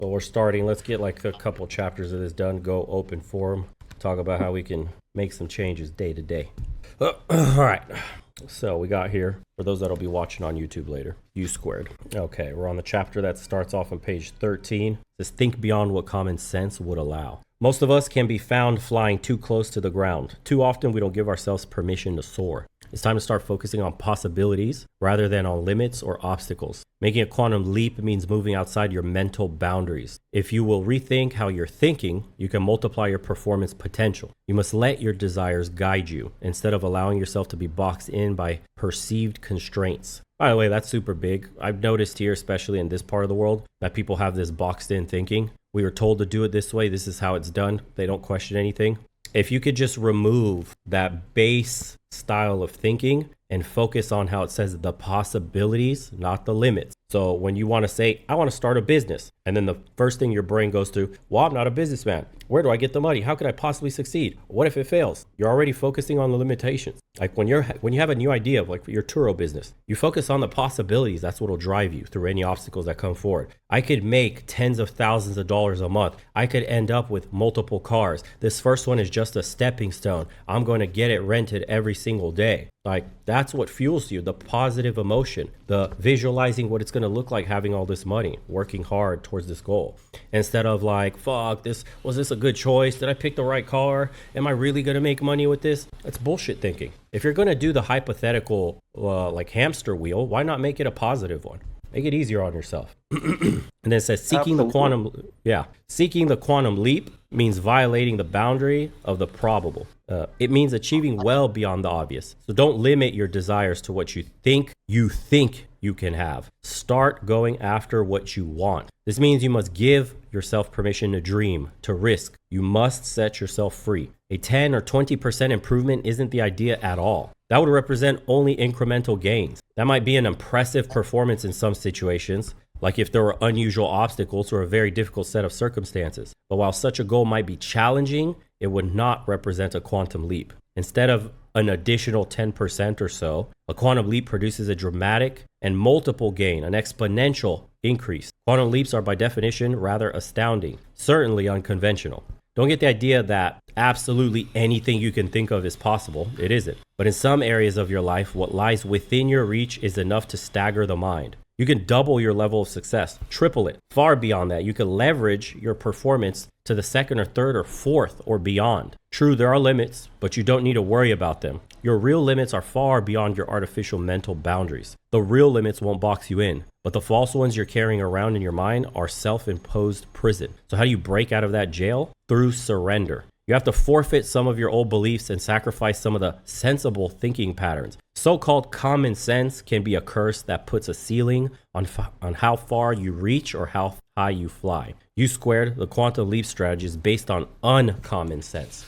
Well, we're starting. Let's get like a couple chapters of this done. Go open forum. Talk about how we can make some changes day to day. All right. So we got here, for those that'll be watching on YouTube later, U squared. Okay, we're on the chapter that starts off on page 13. It says, think beyond what common sense would allow. Most of us can be found flying too close to the ground. Too often we don't give ourselves permission to soar. It's time to start focusing on possibilities rather than on limits or obstacles. Making a quantum leap means moving outside your mental boundaries. If you will rethink how you're thinking, you can multiply your performance potential. You must let your desires guide you instead of allowing yourself to be boxed in by perceived constraints. By the way, that's super big. I've noticed here, especially in this part of the world, that people have this boxed in thinking. We were told to do it this way. This is how it's done. They don't question anything. If you could just remove that base style of thinking and focus on how it says the possibilities, not the limits. So when you want to say, I want to start a business, and then the first thing your brain goes to, well, I'm not a businessman. Where do I get the money? How could I possibly succeed? What if it fails? You're already focusing on the limitations. Like when you have a new idea of like your Turo business, you focus on the possibilities. That's what will drive you through any obstacles that come forward. I could make tens of thousands of dollars a month. I could end up with multiple cars. This first one is just a stepping stone. I'm going to get it rented every single day. Like that's what fuels you, the positive emotion, the visualizing what it's going to look like having all this money, working hard towards this goal. Instead of like, fuck, was this a good choice? Did I pick the right car? Am I really going to make money with this? That's bullshit thinking. If you're going to do the hypothetical like hamster wheel, why not make it a positive one? Make it easier on yourself. And then it says seeking the quantum leap means violating the boundary of the probable. It means achieving well beyond the obvious. So don't limit your desires to what you think you can have. Start going after what you want. This means you must give yourself permission to dream, to risk. You must set yourself free. A 10 or 20% improvement isn't the idea at all. That would represent only incremental gains. That might be an impressive performance in some situations, like if there were unusual obstacles or a very difficult set of circumstances. But while such a goal might be challenging, it would not represent a quantum leap. Instead of an additional 10% or so, a quantum leap produces a dramatic and multiple gain, an exponential increase. Quantum leaps are by definition rather astounding, certainly unconventional. Don't get the idea that absolutely anything you can think of is possible. It isn't. But in some areas of your life, what lies within your reach is enough to stagger the mind. You can double your level of success, triple it. Far beyond that, you can leverage your performance to the second or third or fourth or beyond. True, there are limits, but you don't need to worry about them. Your real limits are far beyond your artificial mental boundaries. The real limits won't box you in, but the false ones you're carrying around in your mind are self-imposed prison. So how do you break out of that jail? Through surrender. You have to forfeit some of your old beliefs and sacrifice some of the sensible thinking patterns. So-called common sense can be a curse that puts a ceiling on how far you reach or how high you fly. U squared, the quantum leap strategy, is based on uncommon sense.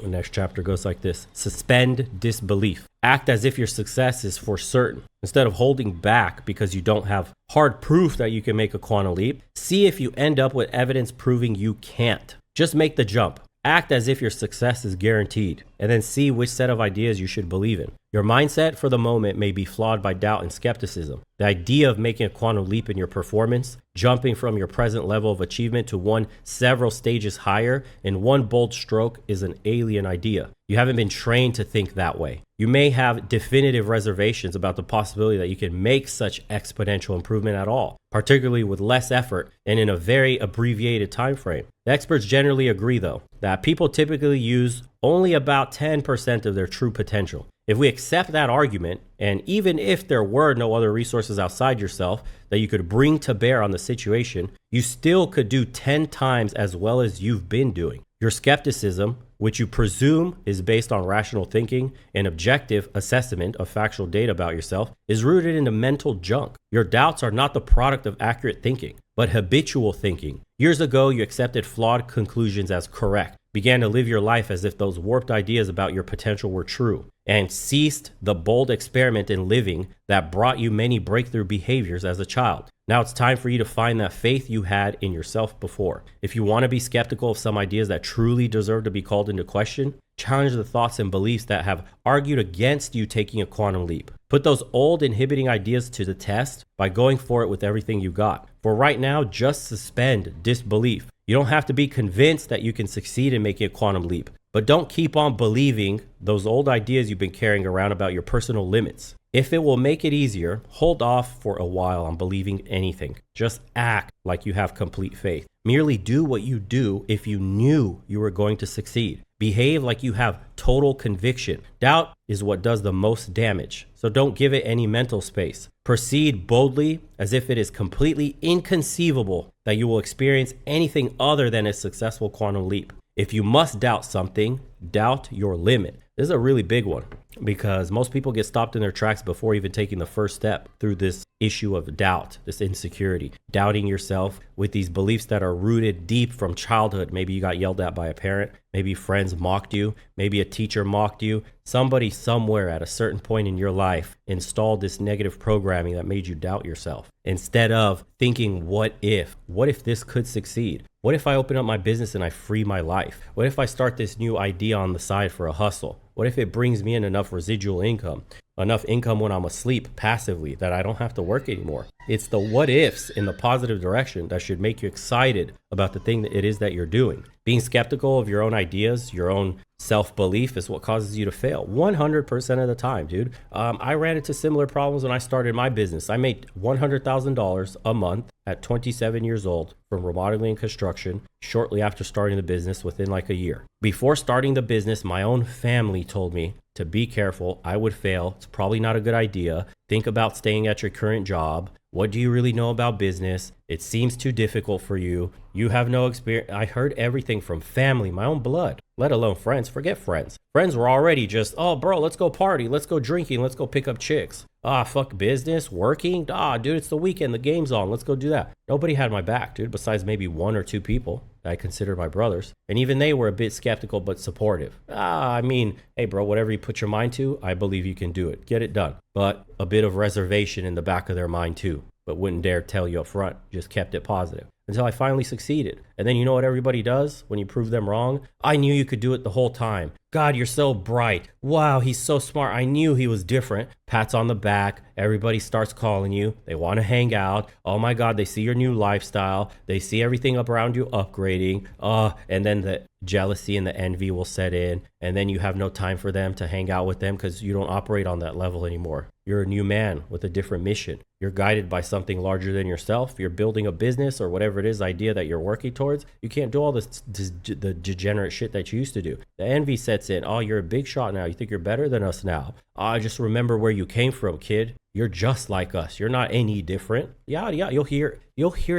The next chapter goes like this. Suspend disbelief. Act as if your success is for certain. Instead of holding back because you don't have hard proof that you can make a quantum leap, see if you end up with evidence proving you can't. Just make the jump. Act as if your success is guaranteed, and then see which set of ideas you should believe in. Your mindset for the moment may be flawed by doubt and skepticism. The idea of making a quantum leap in your performance, jumping from your present level of achievement to one several stages higher in one bold stroke, is an alien idea. You haven't been trained to think that way. You may have definitive reservations about the possibility that you can make such exponential improvement at all, particularly with less effort and in a very abbreviated time frame. The experts generally agree, though, that people typically use only about 10% of their true potential. If we accept that argument, and even if there were no other resources outside yourself that you could bring to bear on the situation, you still could do 10 times as well as you've been doing. Your skepticism, which you presume is based on rational thinking and objective assessment of factual data about yourself, is rooted in the mental junk. Your doubts are not the product of accurate thinking, but habitual thinking. Years ago, you accepted flawed conclusions as correct, began to live your life as if those warped ideas about your potential were true, and ceased the bold experiment in living that brought you many breakthrough behaviors as a child. Now it's time for you to find that faith you had in yourself before. If you want to be skeptical of some ideas that truly deserve to be called into question, Challenge the thoughts and beliefs that have argued against you taking a quantum leap. Put those old inhibiting ideas to the test by going for it with everything you got. For right now, just suspend disbelief. You don't have to be convinced that you can succeed in making a quantum leap, but don't keep on believing those old ideas you've been carrying around about your personal limits. If it will make it easier, hold off for a while on believing anything. Just act like you have complete faith. Merely do what you do if you knew you were going to succeed. Behave like you have total conviction. Doubt is what does the most damage, so don't give it any mental space. Proceed boldly as if it is completely inconceivable that you will experience anything other than a successful quantum leap. If you must doubt something, doubt your limit. This is a really big one because most people get stopped in their tracks before even taking the first step through this issue of doubt, this insecurity, doubting yourself with these beliefs that are rooted deep from childhood. Maybe you got yelled at by a parent, maybe friends mocked you, maybe a teacher mocked you. Somebody somewhere at a certain point in your life installed this negative programming that made you doubt yourself. Instead of thinking, what if this could succeed? What if I open up my business and I free my life? What if I start this new idea on the side for a hustle? What if it brings me in enough residual income, enough income when I'm asleep passively that I don't have to work anymore? It's the what ifs in the positive direction that should make you excited about the thing that it is that you're doing. Being skeptical of your own ideas, your own self-belief is what causes you to fail 100% of the time, dude. I ran into similar problems when I started my business. I made $100,000 a month at 27 years old from remodeling and construction shortly after starting the business within like a year. Before starting the business, my own family told me to be careful. I would fail. It's probably not a good idea. Think about staying at your current job. What do you really know about business? It seems too difficult for you. You have no experience. I heard everything from family, my own blood, let alone friends. Forget friends. Friends were already just, oh, bro, let's go party. Let's go drinking. Let's go pick up chicks. Fuck business, working. Dude, it's the weekend. The game's on. Let's go do that. Nobody had my back, dude, besides maybe one or two people that I consider my brothers. And even they were a bit skeptical, but supportive. Hey, bro, whatever you put your mind to, I believe you can do it. Get it done. But a bit of reservation in the back of their mind too, but wouldn't dare tell you up front. Just kept it positive until I finally succeeded. And then you know what everybody does when you prove them wrong? I knew you could do it the whole time. God, you're so bright. Wow, he's so smart. I knew he was different. Pats on the back. Everybody starts calling you. They want to hang out. Oh my God, they see your new lifestyle. They see everything up around you upgrading. And then the jealousy and the envy will set in. And then you have no time for them to hang out with them because you don't operate on that level anymore. You're a new man with a different mission. You're guided by something larger than yourself. You're building a business or whatever it is, idea that you're working towards. You can't do all the degenerate shit that you used to do. The envy sets in. Oh, you're a big shot now. You think you're better than us now. Just remember where you came from, kid. You're just like us. You're not any different. Yeah. You'll hear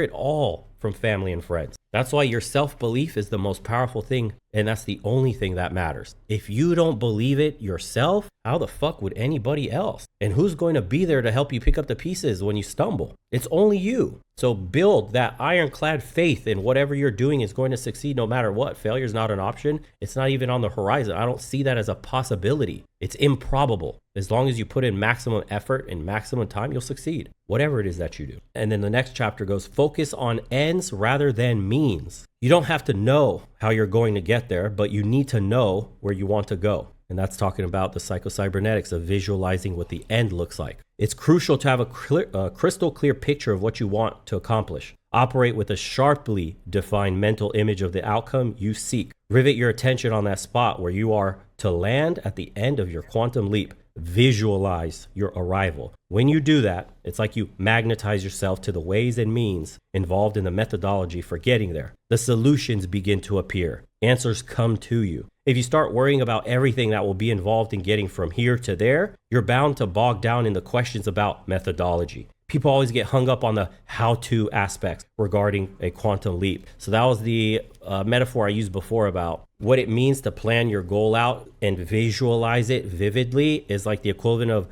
it all from family and friends. That's why your self-belief is the most powerful thing, and that's the only thing that matters. If you don't believe it yourself, how the fuck would anybody else? And who's going to be there to help you pick up the pieces when you stumble? It's only you. So build that ironclad faith in whatever you're doing is going to succeed no matter what. Failure is not an option. It's not even on the horizon. I don't see that as a possibility. It's improbable. As long as you put in maximum effort and maximum time, you'll succeed, whatever it is that you do. And then the next chapter goes, focus on ends rather than means. You don't have to know how you're going to get there, but you need to know where you want to go. And that's talking about the psychocybernetics of visualizing what the end looks like. It's crucial to have a crystal clear picture of what you want to accomplish. Operate with a sharply defined mental image of the outcome you seek. Rivet your attention on that spot where you are to land at the end of your quantum leap. Visualize your arrival. When you do that, it's like you magnetize yourself to the ways and means involved in the methodology for getting there. The solutions begin to appear. Answers come to you. If you start worrying about everything that will be involved in getting from here to there, you're bound to bog down in the questions about methodology. People always get hung up on the how-to aspects regarding a quantum leap. So that was the metaphor I used before about what it means to plan your goal out and visualize it vividly is like the equivalent of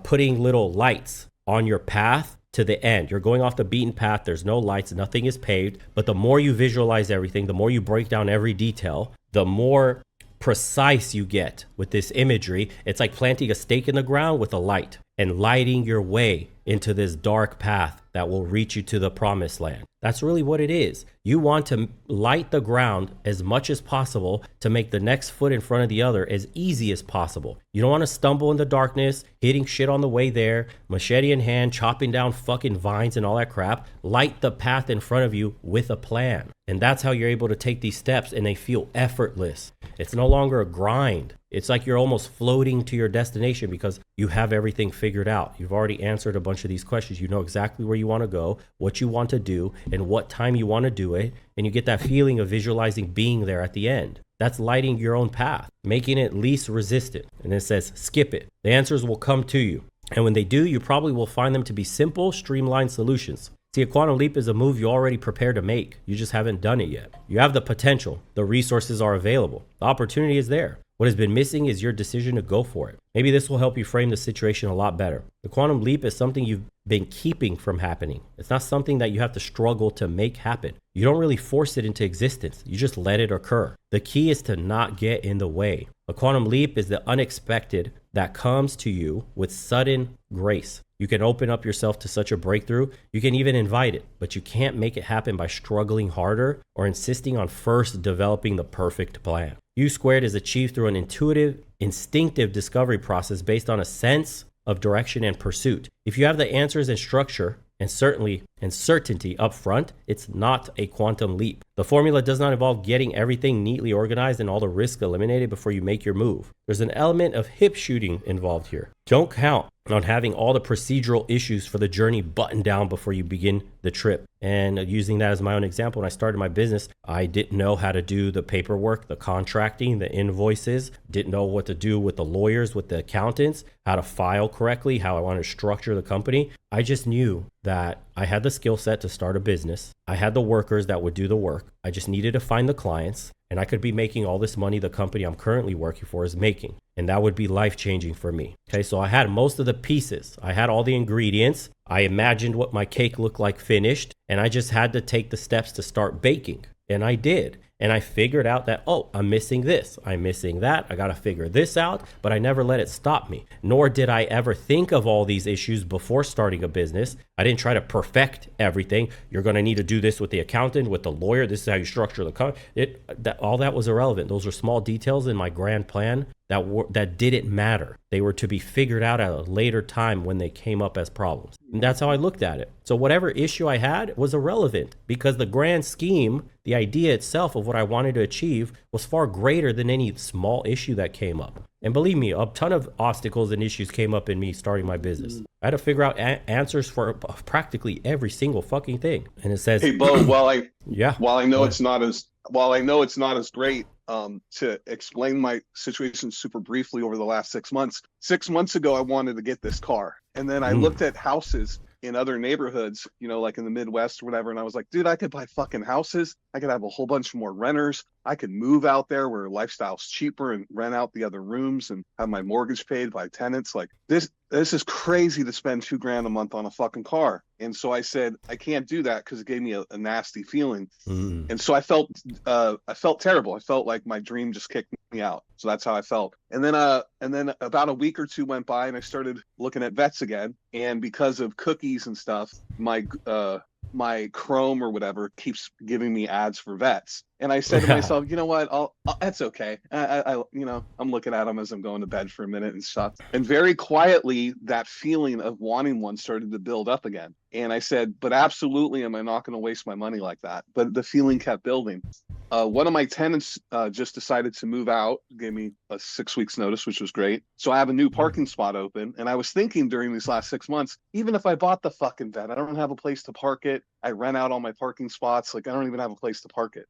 putting little lights on your path to the end. You're going off the beaten path. There's no lights. Nothing is paved. But the more you visualize everything, the more you break down every detail, the more precise you get with this imagery. It's like planting a stake in the ground with a light and lighting your way into this dark path that will reach you to the promised land. That's really what it is. You want to light the ground as much as possible to make the next foot in front of the other as easy as possible. You don't want to stumble in the darkness, hitting shit on the way there, machete in hand, chopping down fucking vines and all that crap. Light the path in front of you with a plan. And that's how you're able to take these steps, and they feel effortless. It's no longer a grind. It's like you're almost floating to your destination because you have everything figured out. You've already answered a bunch of these questions. You know exactly where you want to go, what you want to do, and what time you want to do it. And you get that feeling of visualizing being there at the end. That's lighting your own path, making it least resistant. And it says, skip it. The answers will come to you. And when they do, you probably will find them to be simple, streamlined solutions. See, a quantum leap is a move you already prepared to make. You just haven't done it yet. You have the potential. The resources are available. The opportunity is there. What has been missing is your decision to go for it. Maybe this will help you frame the situation a lot better. The quantum leap is something you've been keeping from happening. It's not something that you have to struggle to make happen. You don't really force it into existence. You just let it occur. The key is to not get in the way. A quantum leap is the unexpected that comes to you with sudden grace. You can open up yourself to such a breakthrough. You can even invite it, but you can't make it happen by struggling harder or insisting on first developing the perfect plan. U squared is achieved through an intuitive, instinctive discovery process based on a sense of direction and pursuit. If you have the answers and structure, and certainty up front, it's not a quantum leap. The formula does not involve getting everything neatly organized and all the risk eliminated before you make your move. There's an element of hip shooting involved here. Don't count on having all the procedural issues for the journey buttoned down before you begin the trip. And using that as my own example, when I started my business, I didn't know how to do the paperwork, the contracting, the invoices, didn't know what to do with the lawyers, with the accountants, how to file correctly, how I wanted to structure the company. I just knew that I had the skill set to start a business. I had the workers that would do the work. I just needed to find the clients, and I could be making all this money the company I'm currently working for is making. And that would be life-changing for me. Okay, so I had most of the pieces. I had all the ingredients. I imagined what my cake looked like finished, and I just had to take the steps to start baking. And I did. And I figured out that, oh, I'm missing this, I'm missing that, I got to figure this out, but I never let it stop me. Nor did I ever think of all these issues before starting a business. I didn't try to perfect everything. You're going to need to do this with the accountant, with the lawyer. This is how you structure the company. All that was irrelevant. Those were small details in my grand plan that didn't matter. They were to be figured out at a later time when they came up as problems. And that's how I looked at it. So whatever issue I had was irrelevant because the grand scheme, the idea itself of what I wanted to achieve was far greater than any small issue that came up. And believe me, a ton of obstacles and issues came up in me starting my business. I had to figure out answers for practically every single fucking thing. And it says, "Hey, Bo, while I know What? it's not as great, to explain my situation super briefly over the last 6 months. 6 months ago, I wanted to get this car, and then I looked at houses in other neighborhoods, like in the Midwest or whatever, and I was like, dude, I could buy fucking houses. I could have a whole bunch more renters. I could move out there where lifestyle's cheaper and rent out the other rooms and have my mortgage paid by tenants. Like this is crazy to spend $2,000 a month on a fucking car. And so I said, I can't do that because it gave me a nasty feeling. And so I felt terrible. I felt like my dream just kicked me out. So that's how I felt. And then about a week or two went by and I started looking at vets again. And because of cookies and stuff, my Chrome or whatever keeps giving me ads for vets. And I said to myself, you know what? That's okay. I'm looking at them as I'm going to bed for a minute and stuff. And very quietly, that feeling of wanting one started to build up again. And I said, but absolutely, am I not going to waste my money like that? But the feeling kept building. One of my tenants just decided to move out, gave me a 6 weeks notice, which was great. So I have a new parking spot open. And I was thinking during these last 6 months, even if I bought the fucking vet, I don't have a place to park it. I rent out all my parking spots. Like I don't even have a place to park it.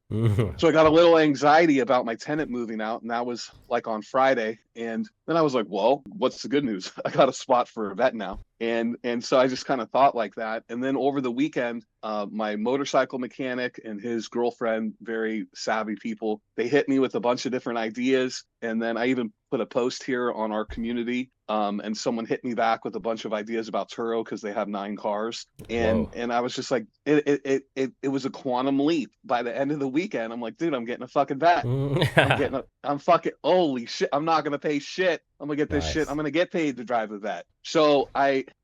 So I got a little anxiety about my tenant moving out. And that was like on Friday. And then I was like, well, what's the good news? I got a spot for a vet now. And so I just kind of thought like that. And then over the weekend, my motorcycle mechanic and his girlfriend, very savvy people, they hit me with a bunch of different ideas. And then I even put a post here on our community, and someone hit me back with a bunch of ideas about Turo because they have 9 cars. Whoa. And I was just like, it was a quantum leap. By the end of the weekend, I'm like, dude, I'm getting a fucking vet. I'm fucking, holy shit. I'm not going to pay shit. I'm going to get this shit. Nice. I'm going to get paid to drive a vet. So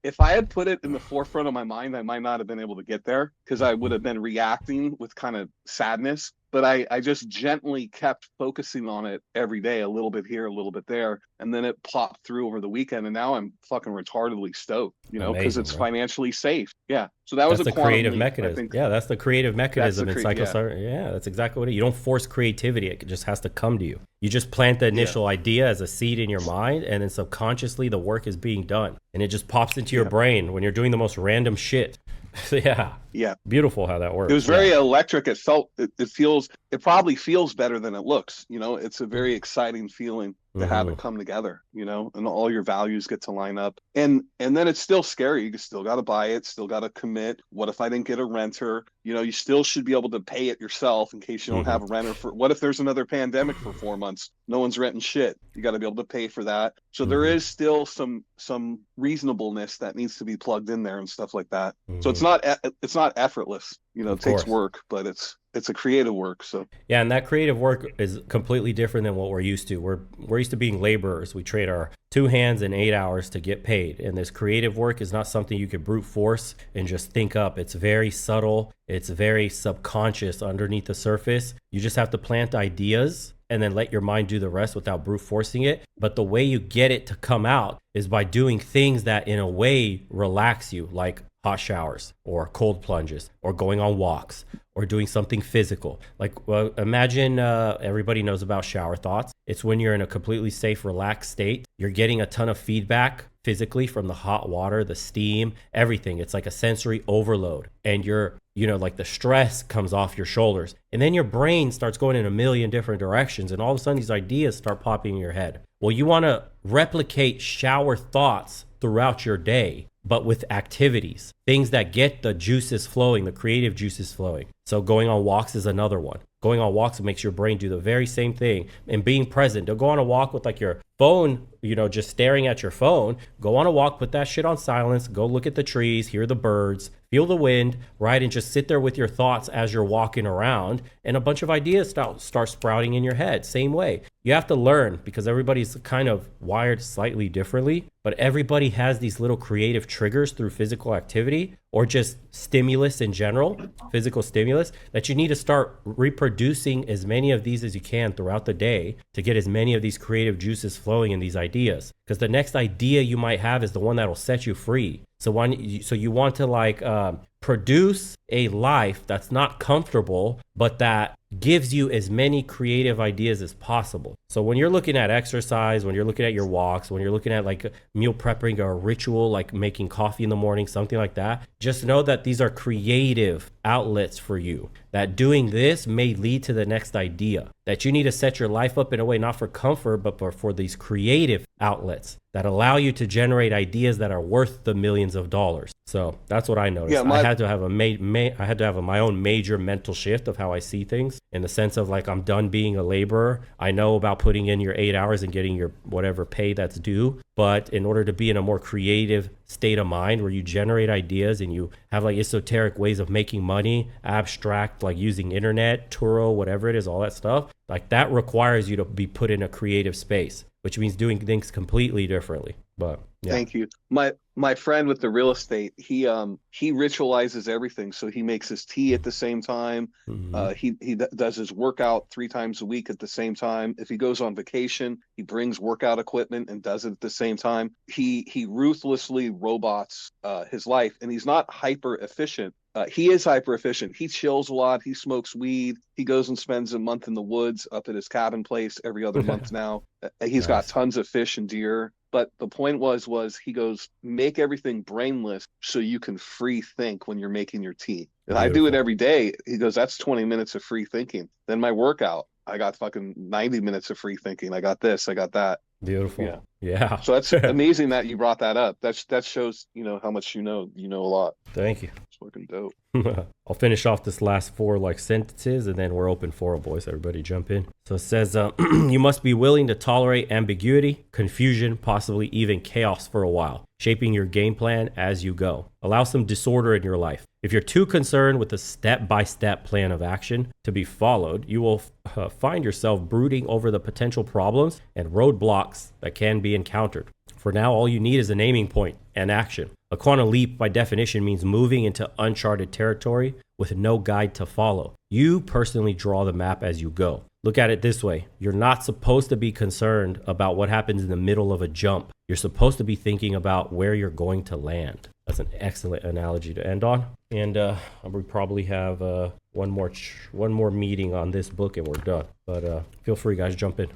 if I had put it in the forefront of my mind, I might not have been able to get there because I would have been reacting with kind of sadness. But I just gently kept focusing on it every day, a little bit here, a little bit there. And then it popped through over the weekend. And now I'm fucking retardedly stoked, because Amazing, it's bro. financially safe. Yeah. So that was That's a the quantum creative leap, mechanism. I think. Yeah, that's the creative mechanism in Yeah. Yeah, that's exactly what it is. You don't force creativity. It just has to come to you. You just plant the initial idea as a seed in your mind, and then subconsciously the work is being done. And it just pops into your brain when you're doing the most random shit. So yeah. Yeah. Beautiful how that works. It was very electric. It probably feels better than it looks. It's a very exciting feeling to have it come together, and all your values get to line up. And then it's still scary. You still got to buy it, still got to commit. What if I didn't get a renter? You still should be able to pay it yourself in case you don't have a renter what if there's another pandemic for 4 months? No one's renting shit. You got to be able to pay for that. So there is still some reasonableness that needs to be plugged in there and stuff like that. So it's not effortless. It takes work, but it's a creative work. So yeah, and that creative work is completely different than what we're used to. We're used to being laborers. We trade our 2 hands and 8 hours to get paid. And this creative work is not something you could brute force and just think up. It's very subtle. It's very subconscious underneath the surface. You just have to plant ideas and then let your mind do the rest without brute forcing it. But the way you get it to come out is by doing things that in a way relax you, like hot showers or cold plunges or going on walks or doing something physical. Imagine everybody knows about shower thoughts. It's when you're in a completely safe, relaxed state. You're getting a ton of feedback physically from the hot water, the steam, everything. It's like a sensory overload. And you're, like the stress comes off your shoulders. And then your brain starts going in a million different directions. And all of a sudden these ideas start popping in your head. Well, you want to replicate shower thoughts throughout your day, but with activities, things that get the juices flowing, the creative juices flowing. So going on walks is another one. Going on walks makes your brain do the very same thing. And being present, don't go on a walk with like your phone, just staring at your phone. Go on a walk, put that shit on silence, go look at the trees, hear the birds, feel the wind, right? And just sit there with your thoughts as you're walking around, and a bunch of ideas start sprouting in your head. Same way. You have to learn, because everybody's kind of wired slightly differently, but everybody has these little creative triggers through physical activity or just stimulus in general, physical stimulus, that you need to start reproducing as many of these as you can throughout the day to get as many of these creative juices flowing in these ideas. Because the next idea you might have is the one that'll set you free. So you want to produce a life that's not comfortable, but that gives you as many creative ideas as possible. So when you're looking at exercise, when you're looking at your walks, when you're looking at like meal prepping or a ritual, like making coffee in the morning, something like that, just know that these are creative outlets for you. That doing this may lead to the next idea. That you need to set your life up in a way, not for comfort, but for these creative outlets that allow you to generate ideas that are worth the millions of dollars. So that's what I noticed. I had to have my own major mental shift of how I see things, in the sense of like, I'm done being a laborer. I know about putting in your 8 hours and getting your whatever pay that's due. But in order to be in a more creative state of mind where you generate ideas and you have like esoteric ways of making money, abstract, like using internet, Turo, whatever it is, all that stuff, like that requires you to be put in a creative space, which means doing things completely differently. But yeah. Thank you. My friend with the real estate, he ritualizes everything. So he makes his tea at the same time. He does his workout 3 times a week at the same time. If he goes on vacation, he brings workout equipment and does it at the same time. He ruthlessly robots his life, and he's not hyper efficient. He is hyper efficient. He chills a lot. He smokes weed. He goes and spends a month in the woods up at his cabin place every other month now. He's got tons of fish and deer. But the point was he goes, make everything brainless so you can free think when you're making your tea. And I do it every day. He goes, that's 20 minutes of free thinking. Then my workout, I got fucking 90 minutes of free thinking. I got this, I got that. Beautiful. Yeah. So that's amazing that you brought that up. That shows, how much you know. You know a lot. Thank you. It's fucking dope. I'll finish off this last 4 like sentences and then we're open for it, boys. Everybody jump in. So it says, you must be willing to tolerate ambiguity, confusion, possibly even chaos for a while, shaping your game plan as you go. Allow some disorder in your life. If you're too concerned with a step-by-step plan of action to be followed, you will find yourself brooding over the potential problems and roadblocks that can be encountered. For now, all you need is an aiming point and action. A quantum leap, by definition, means moving into uncharted territory with no guide to follow. You personally draw the map as you go. Look at it this way. You're not supposed to be concerned about what happens in the middle of a jump. You're supposed to be thinking about where you're going to land. That's an excellent analogy to end on. And we probably have one more meeting on this book and we're done. But feel free, guys, jump in.